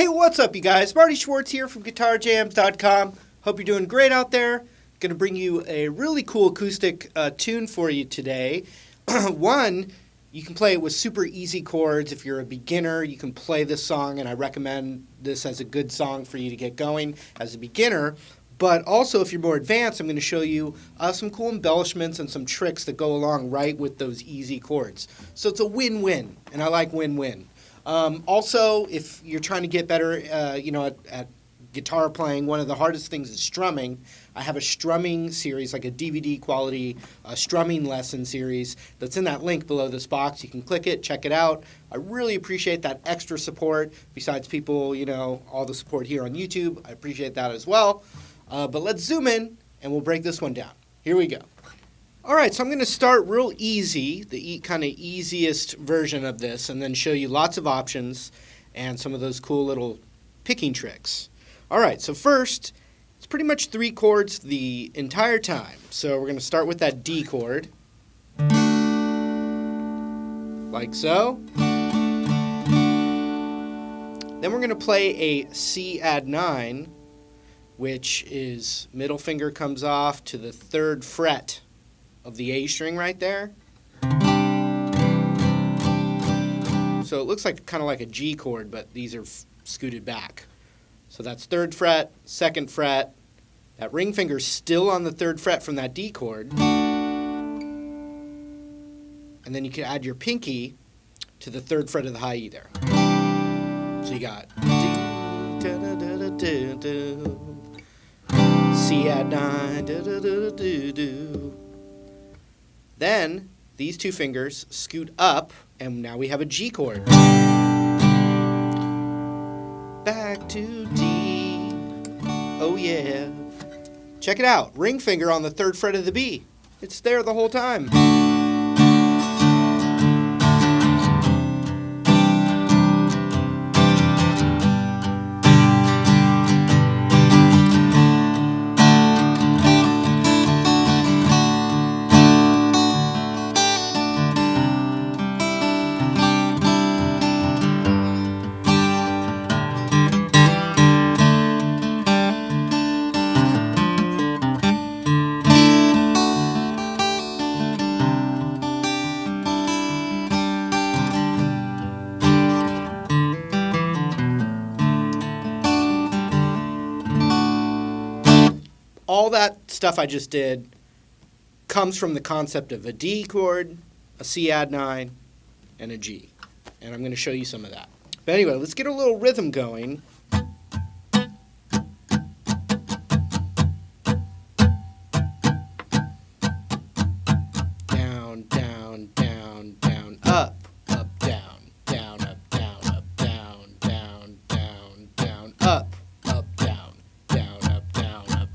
Hey, what's up, you guys? Marty Schwartz here from GuitarJams.com. Hope you're doing great out there. Going to bring you a really cool acoustic tune for you today. One, you can play it with super easy chords. If you're a beginner, you can play this song, and I recommend this as a good song for you to get going as a beginner. But also, if you're more advanced, I'm going to show you some cool embellishments and some tricks that go along right with those easy chords. So it's a win-win, and I like win-win. Also, if you're trying to get better, at guitar playing, one of the hardest things is strumming. I have a strumming series, like a DVD quality strumming lesson series that's in that link below this box. You can click it, check it out. I really appreciate that extra support. Besides people, all the support here on YouTube, I appreciate that as well. But let's zoom in, and we'll break this one down. Here we go. All right, so I'm going to start real easy, the kind of easiest version of this, and then show you lots of options and some of those cool little picking tricks. All right, so first, it's pretty much 3 chords the entire time. So we're going to start with that D chord, like so. Then we're going to play a C add 9, which is middle finger comes off to the 3rd fret of the A string right there. So it looks like kind of like a G chord, but these are scooted back. So that's 3rd fret, 2nd fret. That ring finger's still on the 3rd fret from that D chord. And then you can add your pinky to the 3rd fret of the high E there. So you got C add 9, Then these 2 fingers scoot up, and now we have a G chord. Back to D. Oh yeah. Check it out. Ring finger on the 3rd fret of the B. It's there the whole time. All that stuff I just did comes from the concept of a D chord, a C add 9, and a G. And I'm going to show you some of that. But anyway, let's get a little rhythm going. Down, down, down, down, up, up, down, down, up, down, up, down, down, down, down, up, up, down, down, up, down, up.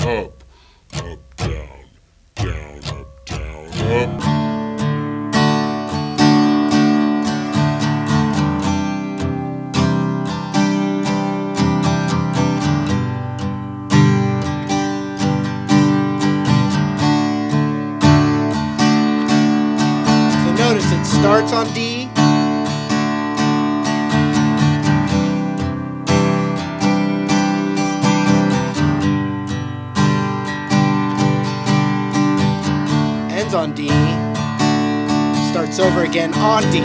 Up, up, down, down, up, down, up. So notice it starts on D, ends on D, starts over again on D.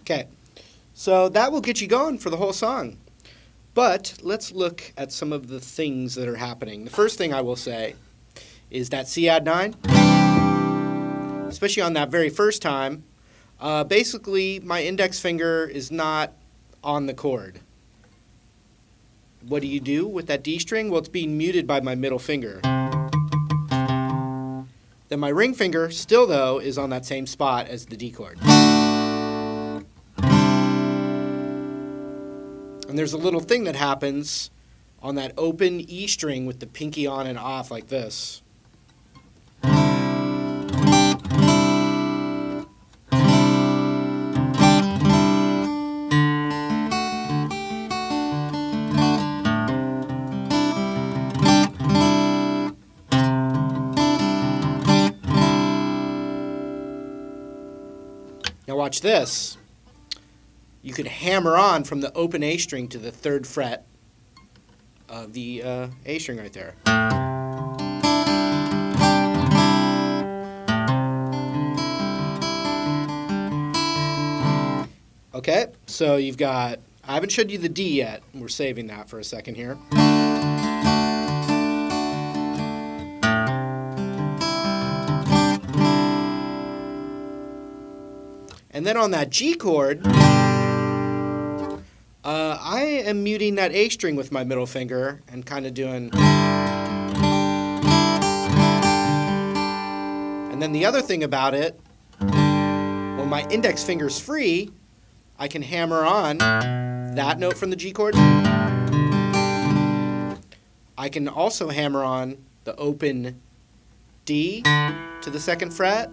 Okay, so that will get you going for the whole song. But let's look at some of the things that are happening. The first thing I will say is that C add 9. Especially on that very first time, basically my index finger is not on the chord. What do you do with that D string? Well, it's being muted by my middle finger. Then my ring finger, still though, is on that same spot as the D chord. And there's a little thing that happens on that open E string with the pinky on and off like this. watch this. You could hammer on from the open A string to the 3rd fret of the A string right there. Okay, so you've got, I haven't showed you the D yet. We're saving that for a second here. And then on that G chord, I am muting that A string with my middle finger and kind of doing... And then the other thing about it, when my index finger's free, I can hammer on that note from the G chord. I can also hammer on the open D to the 2nd fret.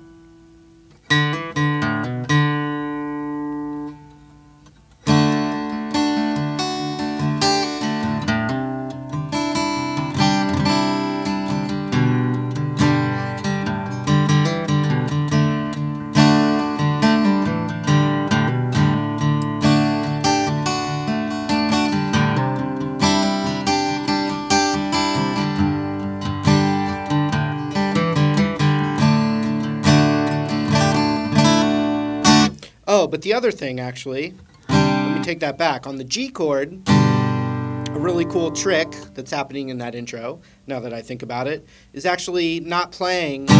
Oh, but the other thing, actually, let me take that back. On the G chord, a really cool trick that's happening in that intro, now that I think about it, is actually not playing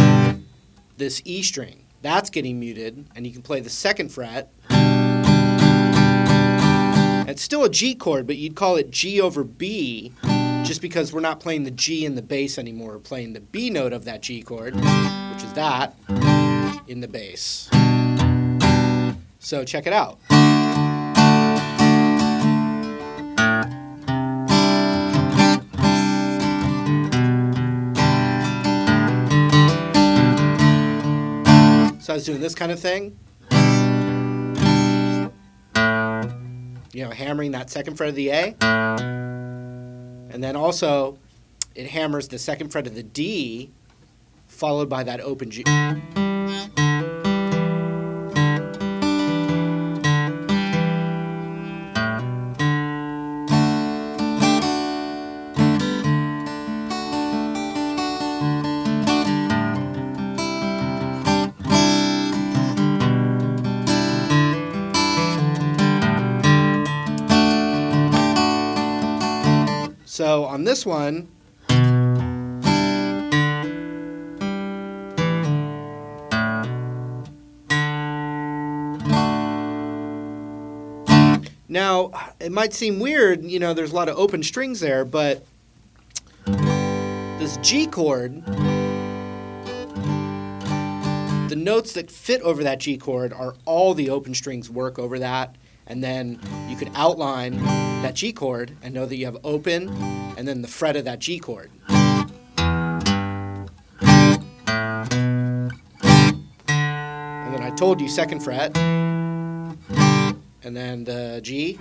this E string. That's getting muted, and you can play the 2nd fret. It's still a G chord, but you'd call it G over B, just because we're not playing the G in the bass anymore. We're playing the B note of that G chord, which is that, in the bass. So check it out. So I was doing this kind of thing. You know, hammering that 2nd fret of the A. And then also, it hammers the 2nd fret of the D, followed by that open G. So on this one, now it might seem weird, you know, there's a lot of open strings there, but this G chord, the notes that fit over that G chord are all the open strings work over that. And then you could outline that G chord and know that you have open and then the fret of that G chord. And then I told you 2nd fret, and then the G,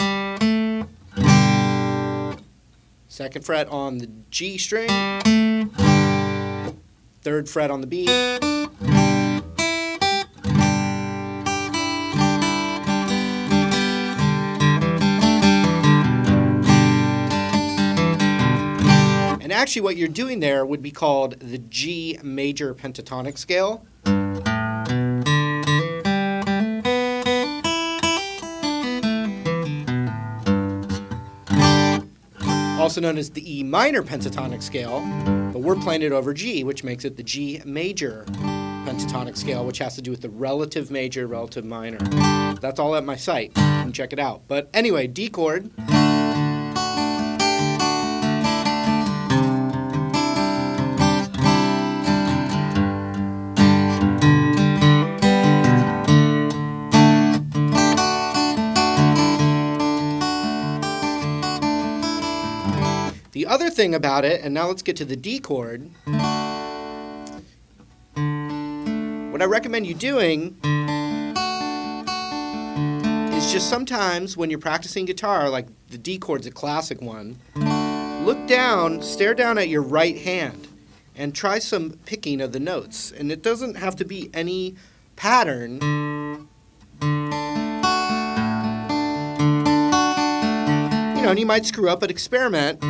2nd fret on the G string, 3rd fret on the B, and actually what you're doing there would be called the G major pentatonic scale. Also known as the E minor pentatonic scale, but we're playing it over G, which makes it the G major pentatonic scale, which has to do with the relative major, relative minor. That's all at my site. You can check it out. But anyway, D chord. The other thing about it, and now let's get to the D chord, what I recommend you doing is just sometimes when you're practicing guitar, like the D chord's a classic one, look down, stare down at your right hand, and try some picking of the notes. And it doesn't have to be any pattern. and you might screw up, but experiment.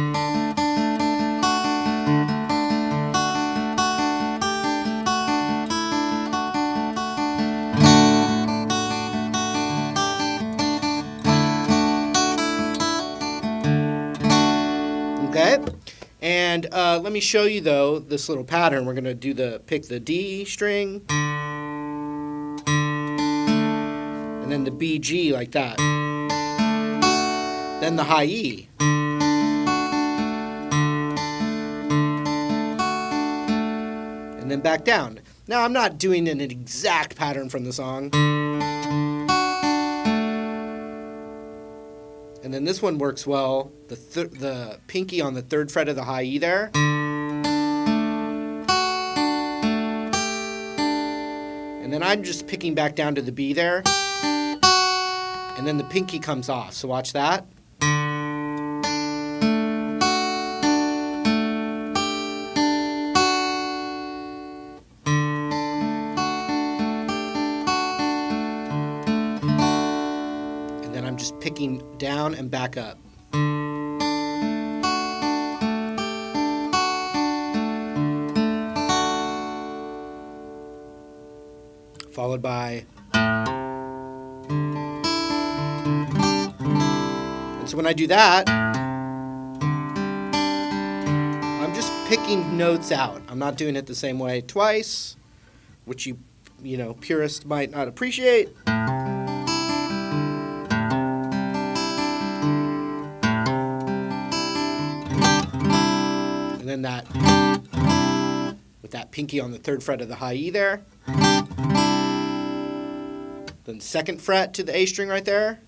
Okay, and let me show you though this little pattern. We're gonna pick the D string, and then the B G like that, then the high E, and then back down. Now I'm not doing an exact pattern from the song. And then this one works well, the pinky on the 3rd fret of the high E there. And then I'm just picking back down to the B there. And then the pinky comes off, so watch that. I'm just picking down and back up. Followed by. And so when I do that, I'm just picking notes out. I'm not doing it the same way twice, which you purists might not appreciate. And then that, with that pinky on the 3rd fret of the high E there. Then 2nd fret to the A string right there.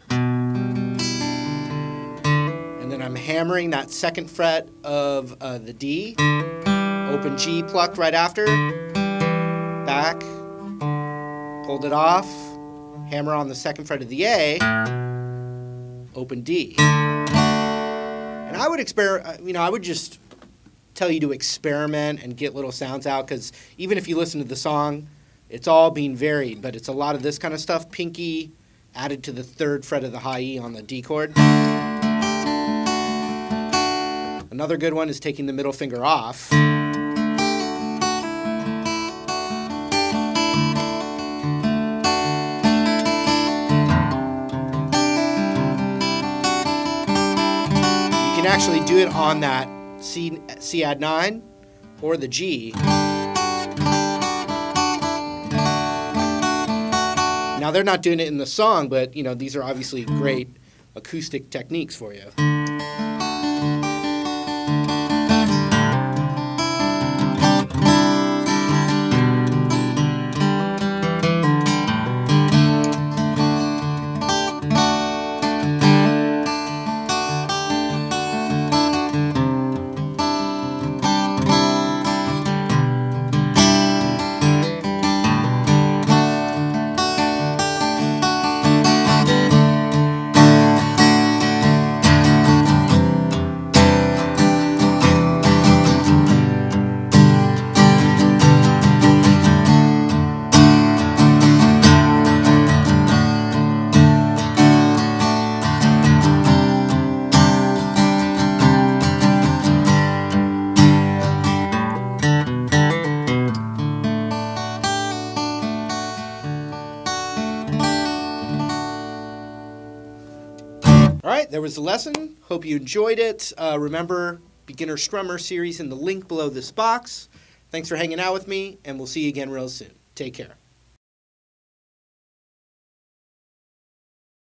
And then I'm hammering that 2nd fret of the D. Open G plucked right after. Back. Pulled it off. Hammer on the 2nd fret of the A. Open D. And I would I would just tell you to experiment and get little sounds out, because even if you listen to the song, it's all being varied, but it's a lot of this kind of stuff. Pinky added to the 3rd fret of the high E on the D chord. Another good one is taking the middle finger off. You can actually do it on that C add 9 or the G. Now they're not doing it in the song, but these are obviously great acoustic techniques for you. All right, there was the lesson. Hope you enjoyed it. Remember, Beginner Strummer series in the link below this box. Thanks for hanging out with me, and we'll see you again real soon. Take care.